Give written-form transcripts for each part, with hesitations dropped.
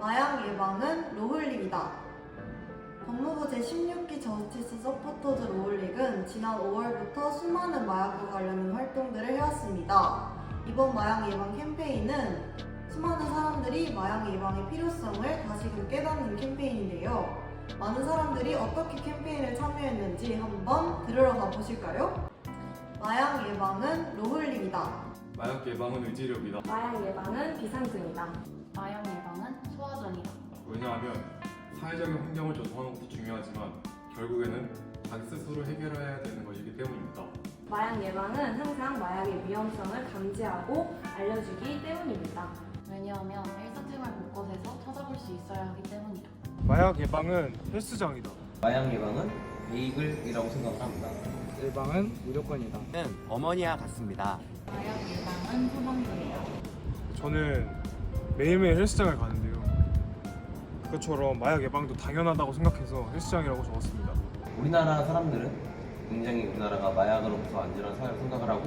마약 예방은 로홀릭이다. 법무부 제16기 저스티스 서포터즈 로홀릭은 지난 5월부터 수많은 마약과 관련된 활동들을 해왔습니다. 이번 마약 예방 캠페인은 수많은 사람들이 마약 예방의 필요성을 다시금 깨닫는 캠페인인데요. 많은 사람들이 어떻게 캠페인을 참여했는지 한번 들으러 가보실까요? 마약 예방은 로홀릭이다. 마약 예방은 의지력이다. 마약 예방은 비상등이다. 마약 예방은 소화전이다. 왜냐하면 사회적인 환경을 조성하는 것도 중요하지만 결국에는 자기 스스로 해결해야 되는 것이기 때문입니다. 마약 예방은 항상 마약의 위험성을 감지하고 알려주기 때문입니다. 왜냐하면 일상생활 곳곳에서 찾아볼 수 있어야 하기 때문이다. 마약 예방은 헬스장이다. 마약 예방은 베이글이라고 생각합니다. 예방은 무조건이다. 어머니와 같습니다. 마약 예방은 소방서이다. 저는 매일매일 헬스장을 가는데요. 그것처럼 마약 예방도 당연하다고 생각해서 헬스장이라고 적었습니다. 우리나라 사람들은 굉장히 우리나라가 마약으로부터 안전한 사회를 생각을 하고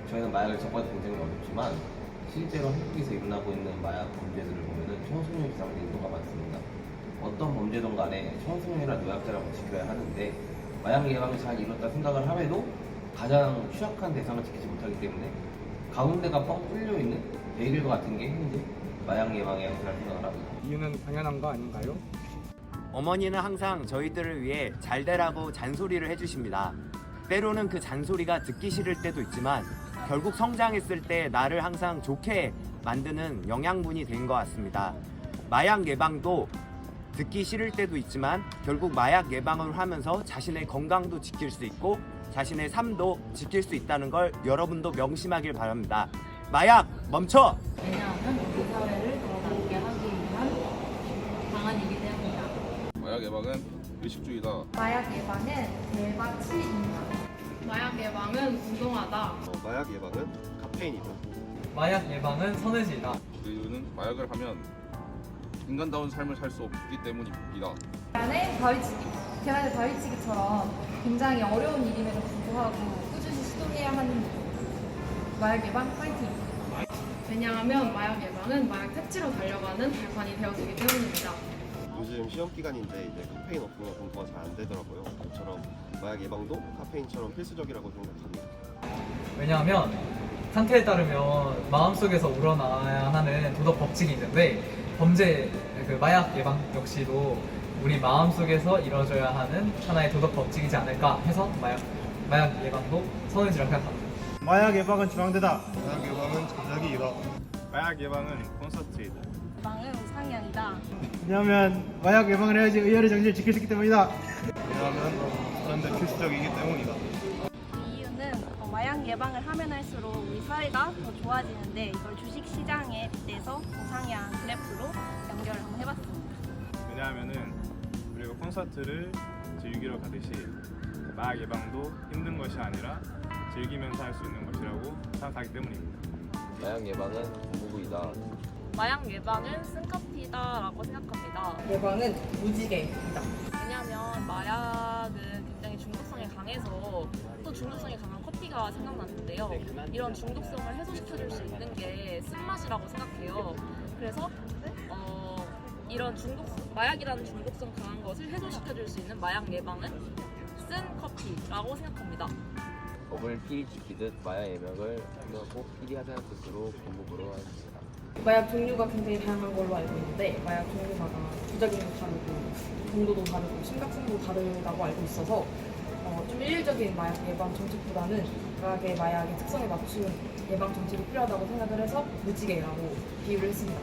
저희는 마약을 접하기 굉장히 어렵지만 실제로 한국에서 일어나고 있는 마약 범죄들을 보면 청소년 이상의 인도가 많습니다. 어떤 범죄든 간에 청소년이나 노약자라고 지켜야 하는데 마약 예방이 잘 이뤘다 생각을 함에도 가장 취약한 대상을 지키지 못하기 때문에 가운데가 뻥 뚫려있는 베이글과 같은 게 현재 마약 예방의 역할을 생각을 합니다. 이유는 당연한 거 아닌가요? 어머니는 항상 저희들을 위해 잘 되라고 잔소리를 해주십니다. 때로는 그 잔소리가 듣기 싫을 때도 있지만 결국 성장했을 때 나를 항상 좋게 만드는 영양분이 된 것 같습니다. 마약 예방도 듣기 싫을 때도 있지만 결국 마약 예방을 하면서 자신의 건강도 지킬 수 있고 자신의 삶도 지킬 수 있다는 걸 여러분도 명심하길 바랍니다. 마약 멈춰! 왜냐하면 우리 사회를 더 낫게 하기 위한 방안이기 때문이다. 마약 예방은 의식주의다. 마약 예방은 대박치입니다. 마약 예방은 운동하다. 마약 예방은 카페인이다. 마약 예방은 선해지다. 그 이유는 마약을 하면 인간다운 삶을 살 수 없기 때문입니다. 계란의 바위치기. 계란의 바위치기처럼 굉장히 어려운 일임에도 불구하고 꾸준히 시도해야 하는 마약 예방 파이팅! 왜냐하면 마약 예방은 마약 퇴치로 달려가는 발판이 되어주기 때문입니다. 요즘 시험 기간인데 이제 카페인 없으면 공부가 잘 안 되더라고요. 그처럼 마약 예방도 카페인처럼 필수적이라고 생각합니다. 왜냐하면 상태에 따르면 마음속에서 우러나야 하는 도덕 법칙이 있는데 마약 예방 역시도 우리 마음속에서 이루어져야 하는 하나의 도덕 법칙이지 않을까 해서 마약 예방도 선해지라고 생각합니다. 마약 예방은 지방대다. 마약 예방은 전자기이다. 마약 예방은 콘서트이다. 예방은 상향이다. 왜냐하면 마약 예방을 해야지 의열의 정신을 지킬 수 있기 때문이다. 왜냐하면 사람들 필수적이기 때문이다. 이 이유는 마약 예방을 하면 할수록 우리 사회가 더 좋아지는데 이걸 주식시장에 대해서 우상향 그래프로 연결을 한번 해봤습니다. 왜냐하면은 우리가 콘서트를 즐기러 가듯이 마약 예방도 힘든 것이 아니라 즐기면서 할 수 있는 것이라고 생각하기 때문입니다. 마약 예방은 공부이다. 마약 예방은 쓴커피다라고 생각합니다. 예방은 무지개이다. 왜냐하면 마약은 굉장히 중독성이 강해서 또 중독성이 강한 커피가 생각나는데요. 이런 중독성을 해소시켜줄 수 있는 게 쓴맛이라고 생각해요. 그래서 이런 마약이라는 중독성 강한 것을 해소시켜줄 수 있는 마약 예방은 쓴 커피라고 생각합니다. 법을 필히 지키듯 마약 예방을 꼭 필히 하자는 뜻으로 법무부로 하였습니다. 마약 종류가 굉장히 다양한 걸로 알고 있는데 마약 종류마다 부작용도 다르고 정도도 다르고 심각성도 다르다고 알고 있어서 좀 일률적인 마약 예방 정책보다는 각각의 마약의 특성에 맞춘 예방 정책이 필요하다고 생각을 해서 무지개라고 비유를 했습니다.